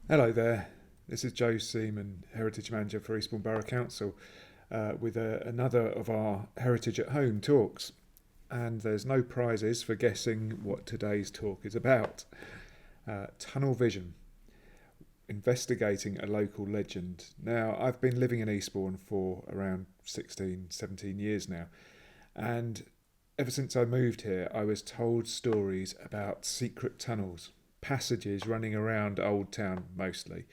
Hello there, this is Joe Seaman, Heritage Manager for Eastbourne Borough Council, with another of our Heritage at Home talks. And there's no prizes for guessing what today's talk is about. Tunnel Vision, investigating a local legend. Now, I've been living in Eastbourne for around 16, 17 years now, and ever since I moved here, I was told stories about secret tunnels, passages running around Old Town mostly.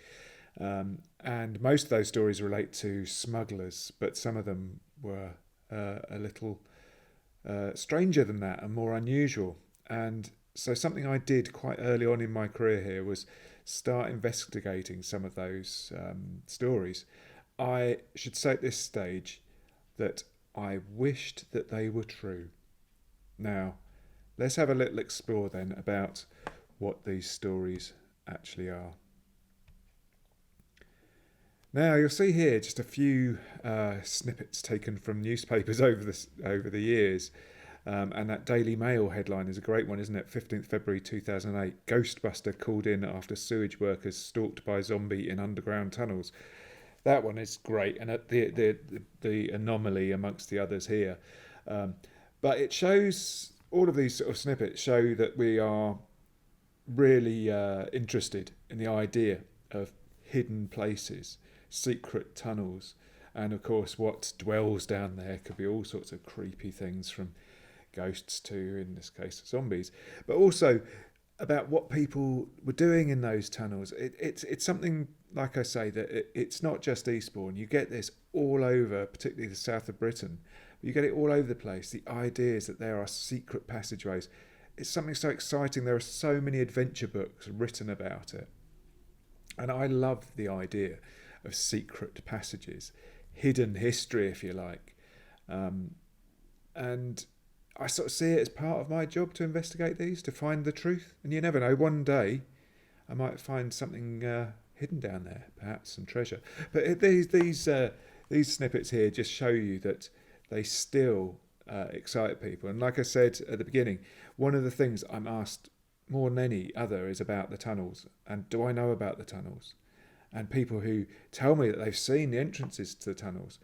And most of those stories relate to smugglers, but some of them were a little stranger than that and more unusual. And so, something I did quite early on in my career here was start investigating some of those stories. I should say at this stage that I wished that they were true. Now, let's have a little explore then about what these stories actually are. Now you'll see here just a few snippets taken from newspapers over the years, and that Daily Mail headline is a great one, isn't it? 15th February 2008, Ghostbuster called in after sewage workers stalked by zombie in underground tunnels. That one is great, and the anomaly amongst the others here, um, but it shows all of these sort of snippets show that we are really interested in the idea of hidden places, secret tunnels, and of course, what dwells down there could be all sorts of creepy things from ghosts to, in this case, zombies, but also about what people were doing in those tunnels. It's something, like I say, that it's not just Eastbourne. You get this all over, particularly the south of Britain. You get it all over the place. The ideas that there are secret passageways. It's something so exciting. There are so many adventure books written about it. And I love the idea of secret passages, hidden history, if you like. Um, and I sort of see it as part of my job to investigate these, to find the truth. And you never know, one day I might find something hidden down there, perhaps some treasure. But these snippets here just show you that they still excite people. And like I said at the beginning, one of the things I'm asked more than any other is about the tunnels. And do I know about the tunnels? And people who tell me that they've seen the entrances to the tunnels.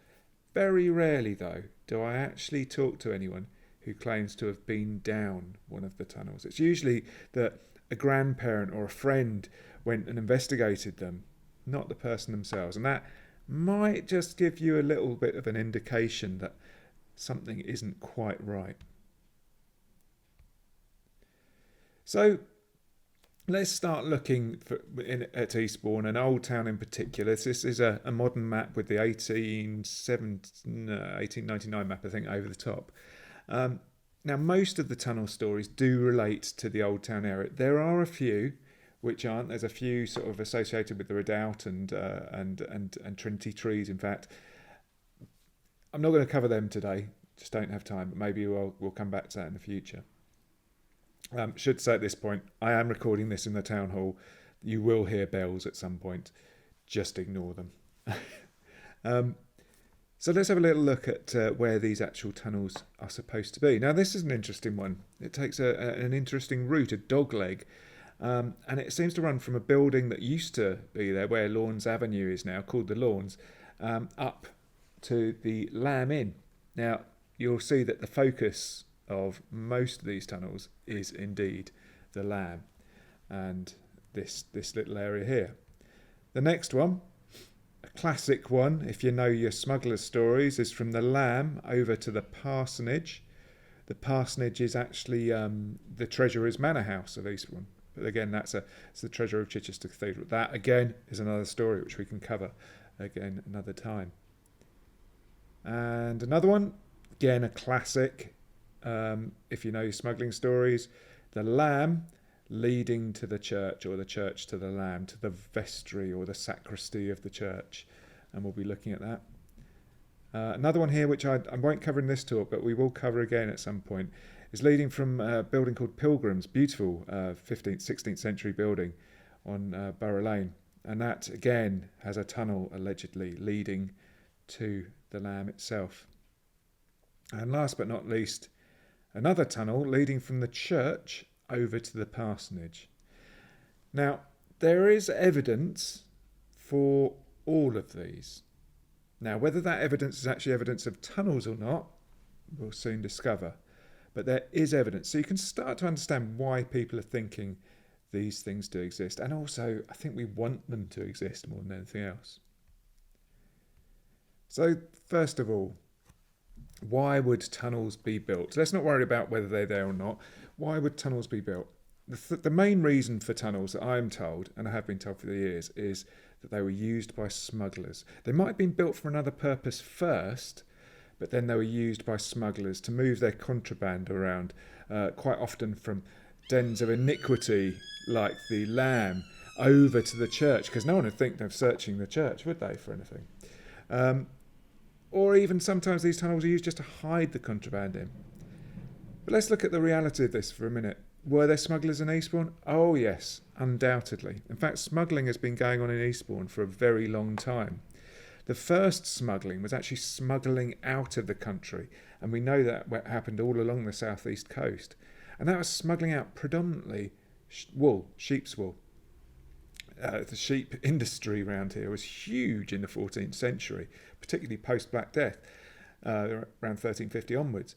Very rarely, though, do I actually talk to anyone who claims to have been down one of the tunnels. It's usually that a grandparent or a friend went and investigated them, not the person themselves. And that might just give you a little bit of an indication that something isn't quite right. So let's start looking at Eastbourne and Old Town in particular. This is a modern map with the 1899 map, I think, over the top. Now, most of the tunnel stories do relate to the Old Town area. There are a few which aren't. There's a few sort of associated with the Redoubt and Trinity Trees. In fact, I'm not going to cover them today. Just don't have time. But maybe we'll come back to that in the future. Should say at this point, I am recording this in the town hall. You will hear bells at some point. Just ignore them. um, so let's have a little look at where these actual tunnels are supposed to be. Now, this is an interesting one. It takes an interesting route, a dogleg, and it seems to run from a building that used to be there, where Lawns Avenue is now, called the Lawns, up to the Lamb Inn. Now, you'll see that the focus of most of these tunnels is indeed the Lamb and this little area here. The next one, a classic one, if you know your Smugglers stories, is from the Lamb over to the Parsonage. The Parsonage is actually the Treasurer's Manor House of Eastbourne. But again, it's the Treasurer of Chichester Cathedral. That, again, is another story which we can cover again another time. And another one, again, a classic, if you know your smuggling stories, the Lamb leading to the church, or the church to the Lamb, to the vestry or the sacristy of the church. And we'll be looking at that. Another one here, which I won't cover in this talk, but we will cover again at some point, is leading from a building called Pilgrims, beautiful 15th, 16th century building on Borough Lane. And that, again, has a tunnel allegedly leading to the Lamb itself. And last but not least, another tunnel leading from the church over to the parsonage. Now, There is evidence for all of these. Now, whether that evidence is actually evidence of tunnels or not, we'll soon discover. But there is evidence. So you can start to understand why people are thinking these things do exist. And also, I think we want them to exist more than anything else. So, first of all, why would tunnels be built? Let's not worry about whether they're there or not. Why would tunnels be built? The main reason for tunnels that I'm told, and I have been told for the years, is that they were used by smugglers. They might have been built for another purpose first, but then they were used by smugglers to move their contraband around, quite often from dens of iniquity like the Lamb over to the church, because no one would think of searching the church, would they, for anything? Or even sometimes these tunnels are used just to hide the contraband in. But let's look at the reality of this for a minute. Were there smugglers in Eastbourne? Oh yes, undoubtedly. In fact, smuggling has been going on in Eastbourne for a very long time. The first smuggling was actually smuggling out of the country, and we know that happened all along the southeast coast. And that was smuggling out predominantly wool, sheep's wool. The sheep industry around here was huge in the 14th century, particularly post-Black Death, around 1350 onwards.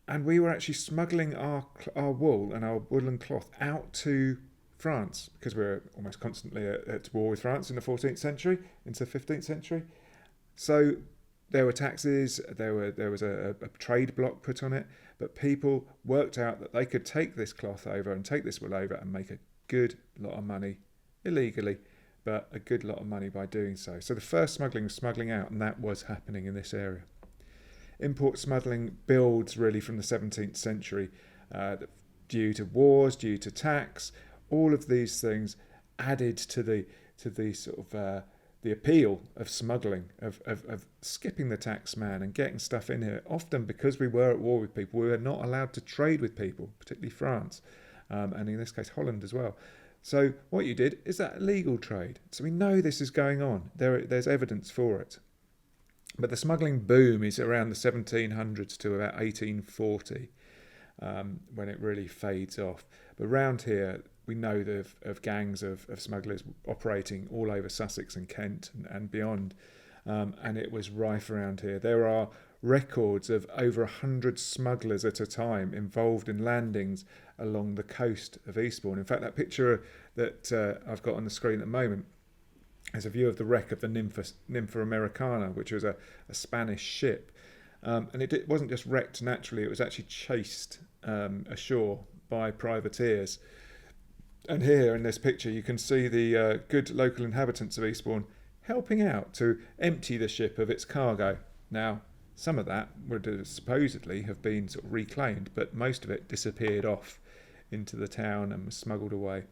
And we were actually smuggling our wool and our woolen cloth out to France, because we were almost constantly at war with France in the 14th century, into the 15th century. So there were taxes, there was a trade block put on it, but people worked out that they could take this cloth over and take this wool over and make a good lot of money, illegally, but a good lot of money by doing so. So the first smuggling was smuggling out, and that was happening in this area. Import smuggling builds really from the 17th century, due to wars, due to tax. All of these things added to the sort of the appeal of smuggling, of skipping the tax man and getting stuff in here. Often because we were at war with people, we were not allowed to trade with people, particularly France, and in this case Holland as well. So what you did is that illegal trade. So we know this is going on. There's evidence for it. But the smuggling boom is around the 1700s to about 1840, when it really fades off. But around here, we know of gangs of smugglers operating all over Sussex and Kent and beyond, and it was rife around here. There are records of over 100 smugglers at a time involved in landings along the coast of Eastbourne. In fact, that picture that I've got on the screen at the moment is a view of the wreck of the Nympha Americana, which was a Spanish ship. And it wasn't just wrecked naturally, it was actually chased ashore by privateers. And here in this picture you can see the good local inhabitants of Eastbourne helping out to empty the ship of its cargo. Now, some of that would supposedly have been sort of reclaimed, but most of it disappeared off into the town and was smuggled away.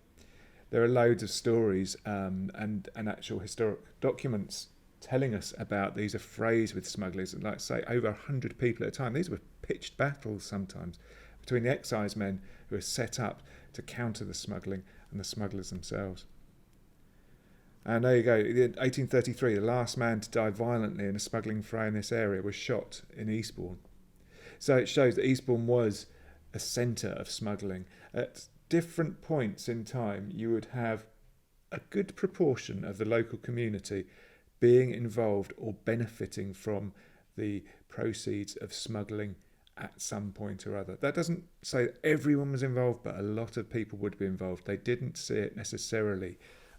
There are loads of stories and actual historic documents telling us about these affrays with smugglers, and like I say, over 100 people at a time. These were pitched battles sometimes between the excisemen who were set up to counter the smuggling and the smugglers themselves. And there you go, in 1833, the last man to die violently in a smuggling fray in this area was shot in Eastbourne. So it shows that Eastbourne was a centre of smuggling. At different points in time, you would have a good proportion of the local community being involved or benefiting from the proceeds of smuggling at some point or other. That doesn't say that everyone was involved, but a lot of people would be involved. They didn't see it necessarily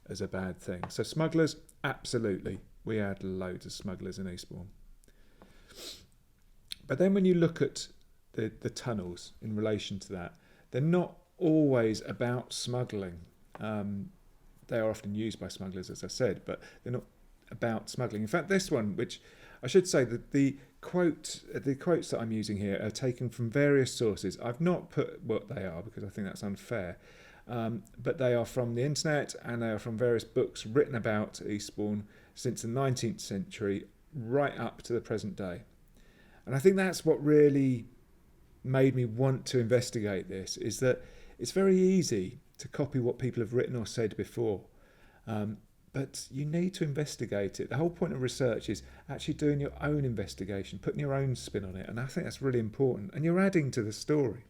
as a bad thing. So smugglers, absolutely. We had loads of smugglers in Eastbourne. But then when you look at the tunnels in relation to that, they're not always about smuggling. They are often used by smugglers, as I said, but they're not about smuggling. In fact, this one, which I should say that the quotes that I'm using here are taken from various sources. I've not put what they are because I think that's unfair, but they are from the internet and they are from various books written about Eastbourne since the 19th century right up to the present day. And I think that's what really made me want to investigate this, is that it's very easy to copy what people have written or said before, but you need to investigate it. The whole point of research is actually doing your own investigation, putting your own spin on it, and I think that's really important, and you're adding to the story.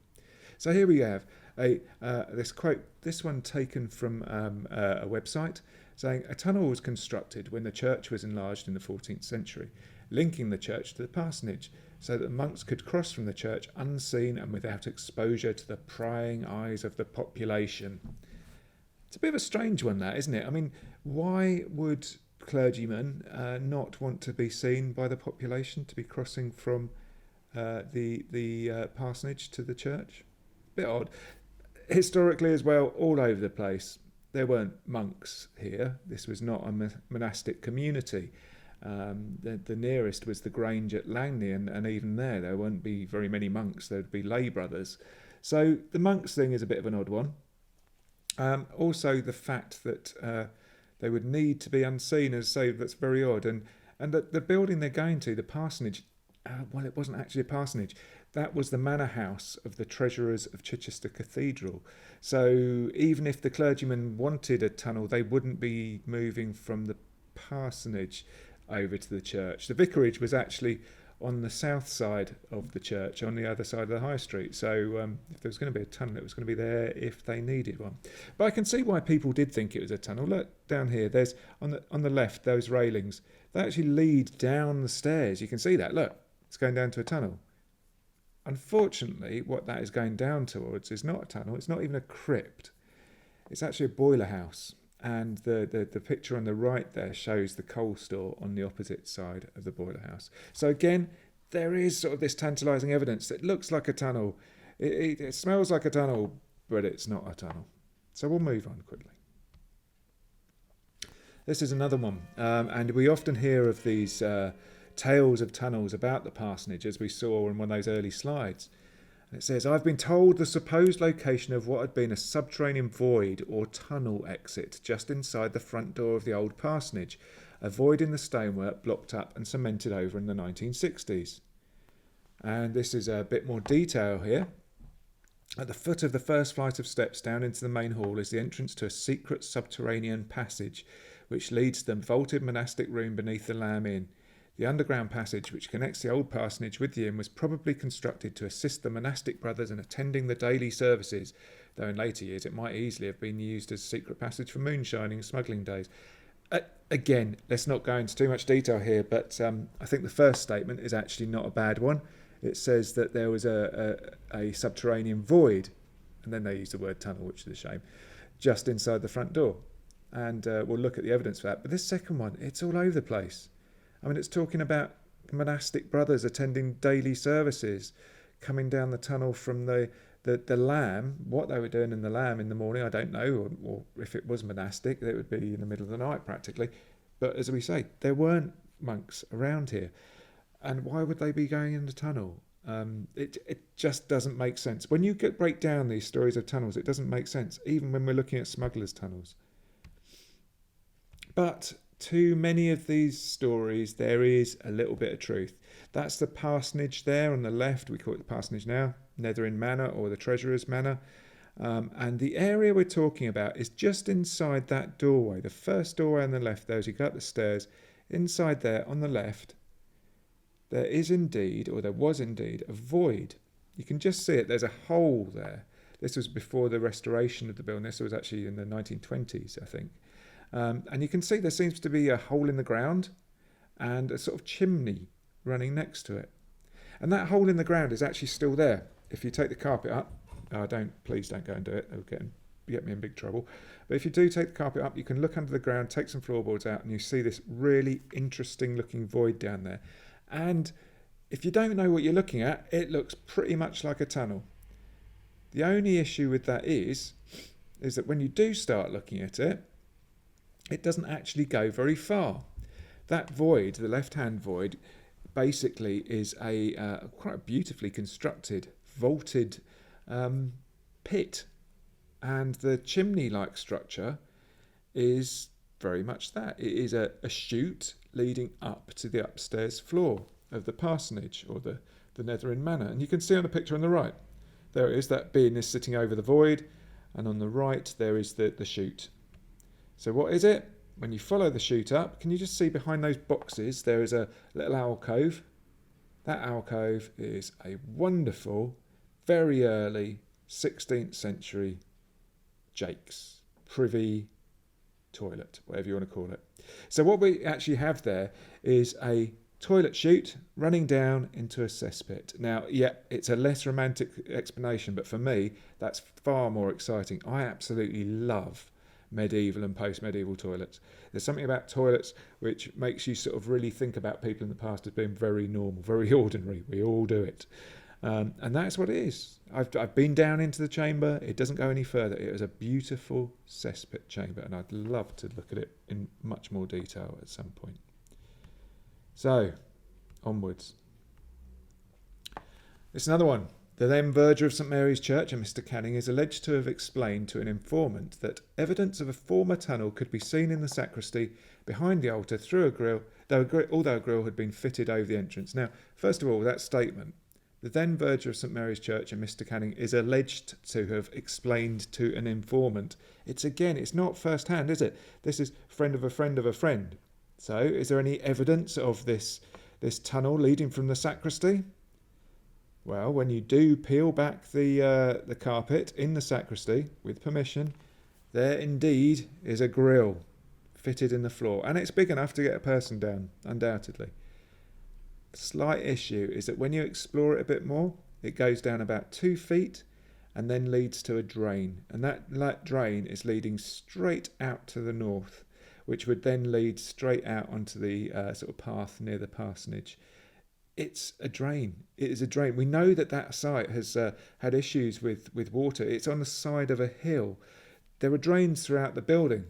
So here we have this quote, this one taken from a website, saying a tunnel was constructed when the church was enlarged in the 14th century, linking the church to the parsonage, so that the monks could cross from the church unseen and without exposure to the prying eyes of the population. It's a bit of a strange one, that, isn't it? I mean, why would clergymen not want to be seen by the population, to be crossing from the parsonage to the church? Bit odd. Historically as well, all over the place, there weren't monks here. This was not a monastic community. The nearest was the Grange at Langley, and even there won't be very many monks. There'd be lay brothers. So the monks thing is a bit of an odd one. Also, the fact that they would need to be unseen, as say, that's very odd. And that the building they're going to, the parsonage, well, it wasn't actually a parsonage. That was the manor house of the treasurers of Chichester Cathedral. So even if the clergymen wanted a tunnel, they wouldn't be moving from the parsonage over to the church. The vicarage was actually on the south side of the church, on the other side of the high street. So if there was going to be a tunnel, it was going to be there if they needed one. But I can see why people did think it was a tunnel. Look down here, there's on the left, those railings, they actually lead down the stairs. You can see that. Look, it's going down to a tunnel. Unfortunately, what that is going down towards is not a tunnel. It's not even a crypt. It's actually a boiler house. And the picture on the right there shows the coal store on the opposite side of the boiler house. So again, there is sort of this tantalising evidence that looks like a tunnel. It smells like a tunnel, but it's not a tunnel. So we'll move on quickly. This is another one. And we often hear of these tales of tunnels about the parsonage, as we saw in one of those early slides. It says, I've been told the supposed location of what had been a subterranean void or tunnel exit just inside the front door of the old parsonage, a void in the stonework blocked up and cemented over in the 1960s. And this is a bit more detail here. At the foot of the first flight of steps down into the main hall is the entrance to a secret subterranean passage, which leads to the vaulted monastic room beneath the Lamb Inn. The underground passage which connects the old parsonage with the inn was probably constructed to assist the monastic brothers in attending the daily services, though in later years it might easily have been used as a secret passage for moonshining and smuggling days. Again, let's not go into too much detail here, but I think the first statement is actually not a bad one. It says that there was a subterranean void, and then they use the word tunnel, which is a shame, just inside the front door. And we'll look at the evidence for that. But this second one, it's all over the place. I mean, it's talking about monastic brothers attending daily services, coming down the tunnel from the Lamb. What they were doing in the Lamb in the morning, I don't know, or if it was monastic, it would be in the middle of the night practically. But as we say, there weren't monks around here. And why would they be going in the tunnel? It just doesn't make sense. When you break down these stories of tunnels, it doesn't make sense, even when we're looking at smugglers' tunnels. But to many of these stories, there is a little bit of truth. That's the parsonage there on the left. We call it the parsonage now, Netherin Manor or the Treasurer's Manor. And the area we're talking about is just inside that doorway, the first doorway on the left there as you go up the stairs. Inside there on the left, there is indeed, or there was indeed, a void. You can just see it. There's a hole there. This was before the restoration of the building. This was actually in the 1920s, I think. And you can see there seems to be a hole in the ground and a sort of chimney running next to it. And that hole in the ground is actually still there. If you take the carpet up, please don't go and do it. It'll get me in big trouble. But if you do take the carpet up, you can look under the ground, take some floorboards out, and you see this really interesting looking void down there. And if you don't know what you're looking at, it looks pretty much like a tunnel. The only issue with that is that when you do start looking at it, it doesn't actually go very far. That void, the left-hand void, basically is a quite beautifully constructed, vaulted pit. And the chimney-like structure is very much that. It is a chute leading up to the upstairs floor of the parsonage or the Netherin Manor. And you can see on the picture on the right, there it is, that bin is sitting over the void, and on the right there is the chute. So what is it? When you follow the chute up, can you just see behind those boxes there is a little alcove? That alcove is a wonderful, very early 16th century jakes, privy toilet, whatever you want to call it. So what we actually have there is a toilet chute running down into a cesspit. Now, yeah, it's a less romantic explanation, but for me, that's far more exciting. I absolutely love medieval and post-medieval toilets. There's something about toilets which makes you sort of really think about people in the past as being very normal, very ordinary. We all do it. And that's what it is. I've been down into the chamber. It doesn't go any further. It is a beautiful cesspit chamber, and I'd love to look at it in much more detail at some point. So, onwards. It's another one. The then verger of St Mary's Church, and Mr Canning, is alleged to have explained to an informant that evidence of a former tunnel could be seen in the sacristy behind the altar through a grille, although a grille had been fitted over the entrance. Now, first of all, that statement, the then verger of St Mary's Church and Mr Canning is alleged to have explained to an informant. It's not first hand, is it? This is friend of a friend of a friend. So, is there any evidence of this tunnel leading from the sacristy? Well, when you do peel back the carpet in the sacristy, with permission, there indeed is a grille fitted in the floor. And it's big enough to get a person down, undoubtedly. The slight issue is that when you explore it a bit more, it goes down about 2 feet and then leads to a drain. And that drain is leading straight out to the north, which would then lead straight out onto the sort of path near the parsonage. It's a drain. It is a drain. We know that site has had issues with water. It's on the side of a hill. There are drains throughout the building.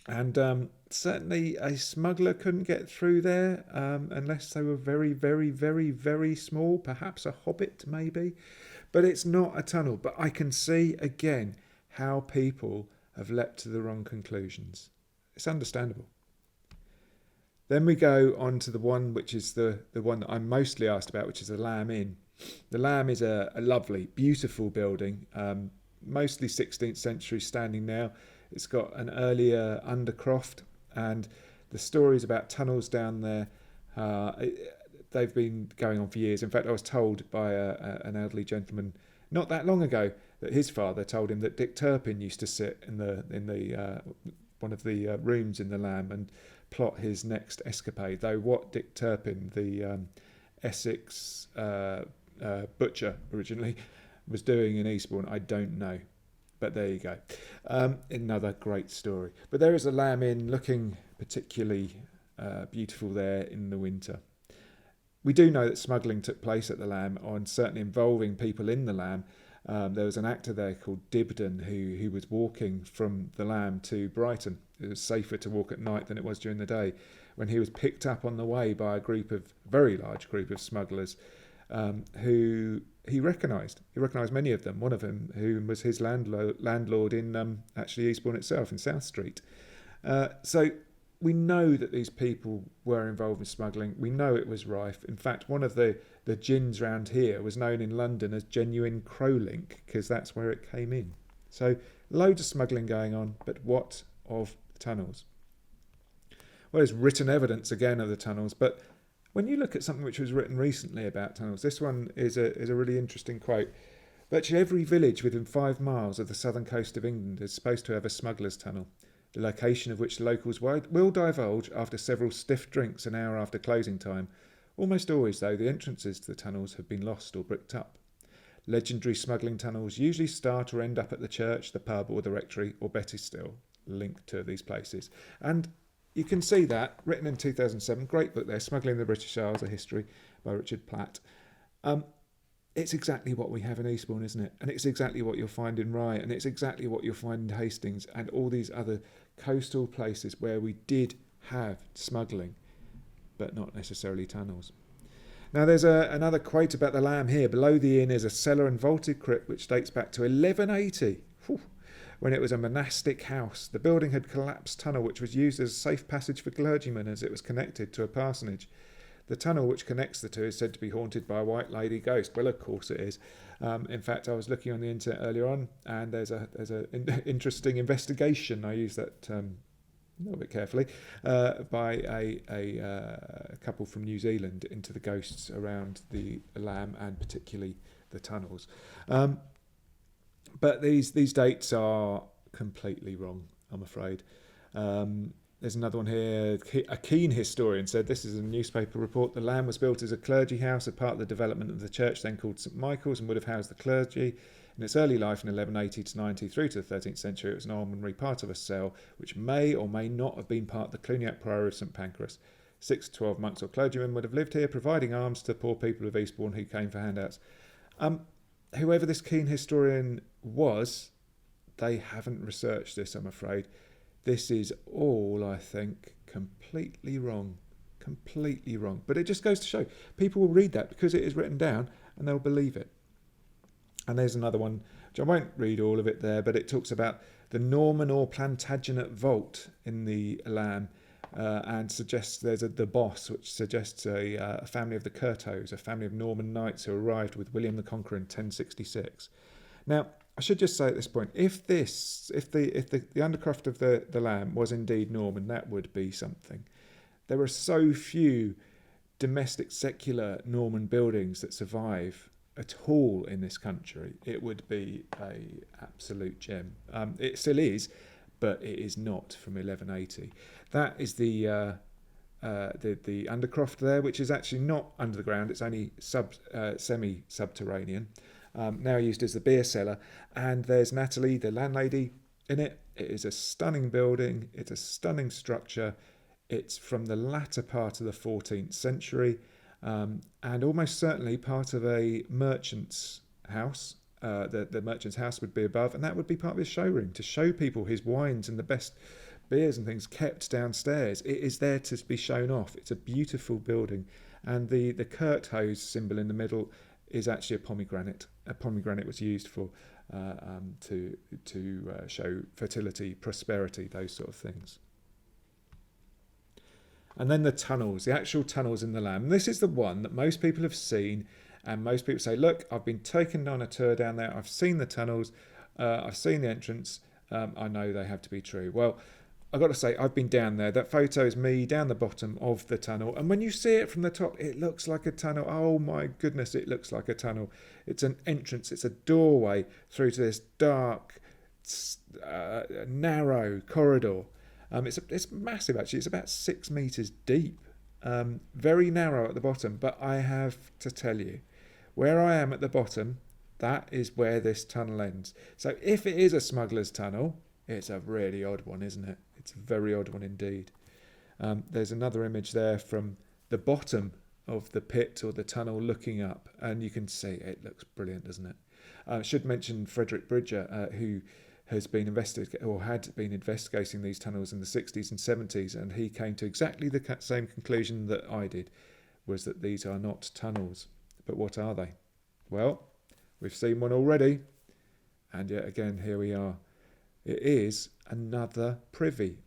And certainly a smuggler couldn't get through there unless they were very, very, very, very small. Perhaps a hobbit, maybe. But it's not a tunnel. But I can see, again, how people have leapt to the wrong conclusions. It's understandable. Then we go on to the one which is the one that I'm mostly asked about, which is the Lamb Inn. The Lamb is a lovely, beautiful building, mostly 16th century standing now. It's got an earlier undercroft, and the stories about tunnels down there, they've been going on for years. In fact, I was told by an elderly gentleman not that long ago that his father told him that Dick Turpin used to sit in the one of the rooms in the Lamb and plot his next escapade. Though what Dick Turpin, the Essex butcher originally, was doing in Eastbourne, I don't know. But there you go. Another great story. But there is a Lamb Inn looking particularly beautiful there in the winter. We do know that smuggling took place at the Lamb, and certainly involving people in the Lamb. There was an actor there called Dibdin who was walking from the Lamb to Brighton. It was safer to walk at night than it was during the day, when he was picked up on the way by a very large group of smugglers who he recognised. He recognised many of them. One of them who was his landlord in actually Eastbourne itself, in South Street. So we know that these people were involved in smuggling. We know it was rife. In fact, one of the gins round here was known in London as Genuine Crowlink, because that's where it came in. So loads of smuggling going on, but what of the tunnels? Well, there's written evidence again of the tunnels, but when you look at something which was written recently about tunnels, this one is a really interesting quote. Virtually every village within 5 miles of the southern coast of England is supposed to have a smuggler's tunnel, the location of which the locals will divulge after several stiff drinks an hour after closing time. Almost always, though, the entrances to the tunnels have been lost or bricked up. Legendary smuggling tunnels usually start or end up at the church, the pub or the rectory, or better still, linked to these places. And you can see that, written in 2007, great book there, Smuggling the British Isles, A History by Richard Platt. It's exactly what we have in Eastbourne, isn't it? And it's exactly what you'll find in Rye, and it's exactly what you'll find in Hastings and all these other coastal places where we did have smuggling, but not necessarily tunnels. Now there's another quote about the Lamb here. Below the inn is a cellar and vaulted crypt which dates back to 1180. Whew. When it was a monastic house. The building had collapsed tunnel which was used as a safe passage for clergymen as it was connected to a parsonage. The tunnel which connects the two is said to be haunted by a white lady ghost. Well, of course it is. In fact, I was looking on the internet earlier on, and there's an interesting investigation. I use that a little bit carefully by a couple from New Zealand into the ghosts around the Lamb and particularly the tunnels. But these dates are completely wrong, I'm afraid. There's another one here. A keen historian said, this is a newspaper report, the Lamb was built as a clergy house, a part of the development of the church then called St Michael's, and would have housed the clergy. In its early life in 1180 to 90 through to the 13th century, it was an almonry, part of a cell, which may or may not have been part of the Cluniac Priory of St Pancras. 6 to 12 monks or clergymen would have lived here, providing alms to the poor people of Eastbourne who came for handouts. Whoever this keen historian was, they haven't researched this, I'm afraid. This is all, I think, completely wrong. Completely wrong. But it just goes to show people will read that because it is written down and they'll believe it. And there's another one, which I won't read all of it there, but it talks about the Norman or Plantagenet vault in the Lamb, and suggests there's the Boss, which suggests a family of the Curtos, a family of Norman knights who arrived with William the Conqueror in 1066. Now, I should just say at this point, if the undercroft of the Lamb was indeed Norman, that would be something. There are so few domestic secular Norman buildings that survive at all in this country. It would be a absolute gem. It still is, but it is not from 1180. That is the undercroft there, which is actually not under the ground. It's only semi-subterranean. Now used as the beer cellar, and there's Natalie, the landlady, in it. It is a stunning building. It's a stunning structure. It's from the latter part of the 14th century, and almost certainly part of a merchant's house. The merchant's house would be above, and that would be part of his showroom to show people his wines and the best beers and things kept downstairs. It is there to be shown off. It's a beautiful building, and the Curtos symbol in the middle is actually a pomegranate. A pomegranate was used for to show fertility, prosperity, those sort of things. And then the tunnels, the actual tunnels in the Lamb. And this is the one that most people have seen, and most people say, look, I've been taken on a tour down there, I've seen the tunnels, I've seen the entrance, I know they have to be true. Well, I've got to say, I've been down there. That photo is me down the bottom of the tunnel. And when you see it from the top, it looks like a tunnel. Oh my goodness, it looks like a tunnel. It's an entrance. It's a doorway through to this dark, narrow corridor. It's massive, actually. It's about 6 metres deep. Very narrow at the bottom. But I have to tell you, where I am at the bottom, that is where this tunnel ends. So if it is a smuggler's tunnel, it's a really odd one, isn't it? It's a very odd one indeed. There's another image there from the bottom of the pit or the tunnel looking up, and you can see it looks brilliant, doesn't it? I should mention Frederick Bridger, who has been had been investigating these tunnels in the 60s and 70s, and he came to exactly the same conclusion that I did, was that these are not tunnels. But what are they? Well, we've seen one already, and yet again, here we are. It is another privy,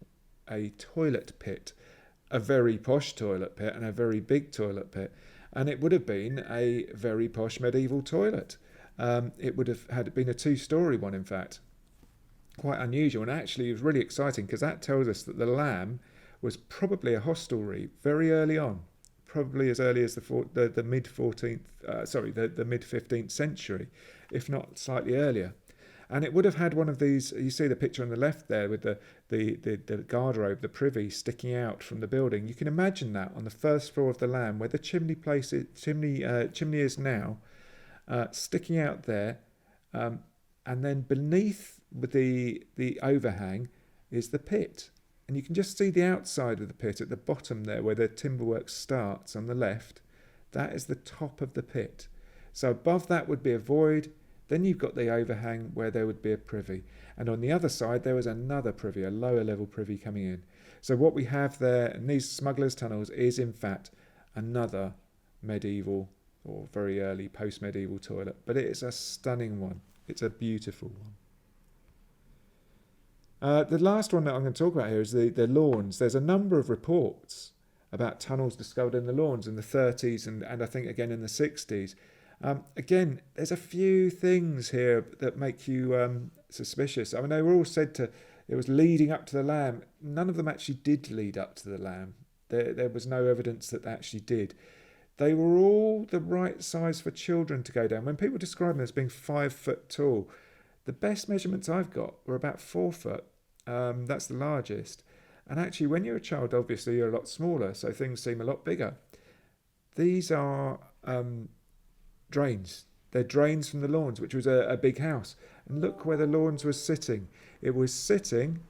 a toilet pit, a very posh toilet pit and a very big toilet pit. And it would have been a very posh medieval toilet. It would have had been a 2-storey one, in fact. Quite unusual, and actually it was really exciting because that tells us that the Lamb was probably a hostelry very early on, probably as early as the mid 14th, the mid 15th century, if not slightly earlier. And it would have had one of these. You see the picture on the left there with the garderobe, the privy sticking out from the building. You can imagine that on the first floor of the Lamb, where the chimney is now, sticking out there, and then beneath the overhang is the pit, and you can just see the outside of the pit at the bottom there, where the timberwork starts on the left. That is the top of the pit. So above that would be a void. Then you've got the overhang where there would be a privy. And on the other side, there was another privy, a lower level privy coming in. So what we have there in these smugglers' tunnels is, in fact, another medieval or very early post-medieval toilet. But it is a stunning one. It's a beautiful one. The last one that I'm going to talk about here is the lawns. There's a number of reports about tunnels discovered in the lawns in the 30s and I think again in the 60s. Again, there's a few things here that make you suspicious. I mean, they were all said to, it was leading up to the Lamb. None of them actually did lead up to the Lamb. There was no evidence that they actually did. They were all the right size for children to go down. When people describe them as being 5 foot tall, The best measurements I've got were about 4 foot. That's the largest. And actually, when you're a child, obviously you're a lot smaller, so things seem a lot bigger. These are drains. They're drains from the lawns, which was a big house. And look where the lawns was sitting. It was sitting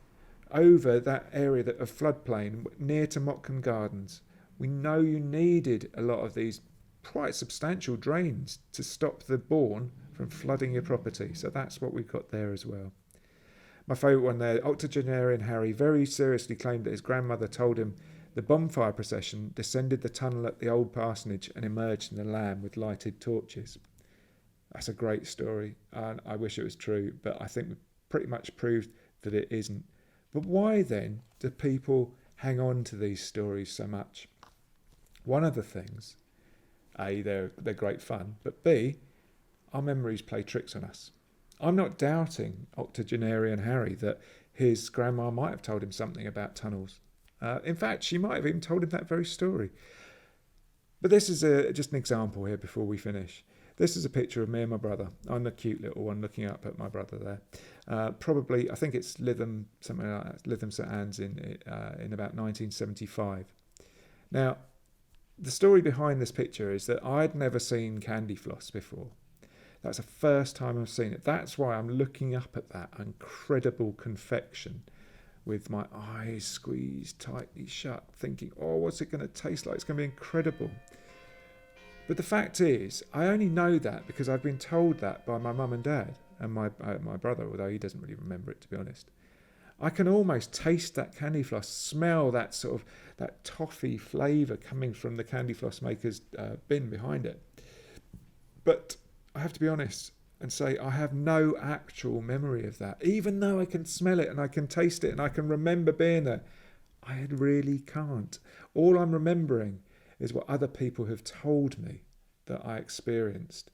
over that area of floodplain near to Motcombe Gardens. We know you needed a lot of these quite substantial drains to stop the Bourne from flooding your property. So that's what we've got there as well. My favourite one there, octogenarian Harry very seriously claimed that his grandmother told him the bonfire procession descended the tunnel at the old parsonage and emerged in the Lamb with lighted torches. That's a great story, and I wish it was true, but I think we've pretty much proved that it isn't. But why then do people hang on to these stories so much? One of the things, A, they're great fun, but B, our memories play tricks on us. I'm not doubting octogenarian Harry that his grandma might have told him something about tunnels. In fact, she might have even told him that very story. But this is just an example here before we finish. This is a picture of me and my brother. I'm the cute little one looking up at my brother there. Probably, I think it's Lytham, something like that, Lytham St Anne's in about 1975. Now, the story behind this picture is that I'd never seen candy floss before. That's the first time I've seen it. That's why I'm looking up at that incredible confection with my eyes squeezed tightly shut, thinking, oh, what's it going to taste like? It's going to be incredible. But the fact is, I only know that because I've been told that by my mum and dad and my brother, although he doesn't really remember it, to be honest. I can almost taste that candy floss, smell that sort of that toffee flavour coming from the candy floss maker's bin behind it. But I have to be honest and say I have no actual memory of that. Even though I can smell it and I can taste it and I can remember being there, I really can't. All I'm remembering is what other people have told me that I experienced.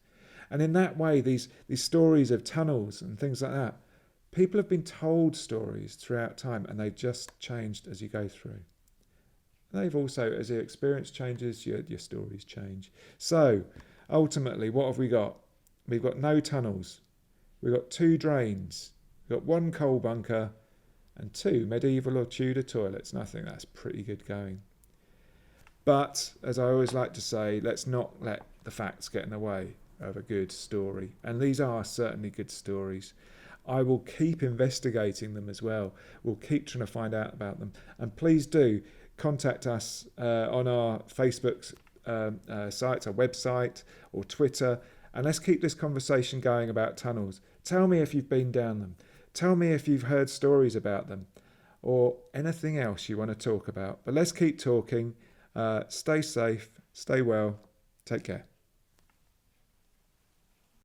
And in that way, these stories of tunnels and things like that, people have been told stories throughout time and they've just changed as you go through. They've also, as your experience changes, your stories change. So, ultimately, what have we got? We've got no tunnels. We've got 2 drains. We've got 1 coal bunker and 2 medieval or Tudor toilets. And I think that's pretty good going. But, as I always like to say, let's not let the facts get in the way of a good story. And these are certainly good stories. I will keep investigating them as well. We'll keep trying to find out about them. And please do contact us on our Facebook sites, our website or Twitter. And let's keep this conversation going about tunnels. Tell me if you've been down them. Tell me if you've heard stories about them or anything else you want to talk about. But let's keep talking. Stay safe, stay well, take care.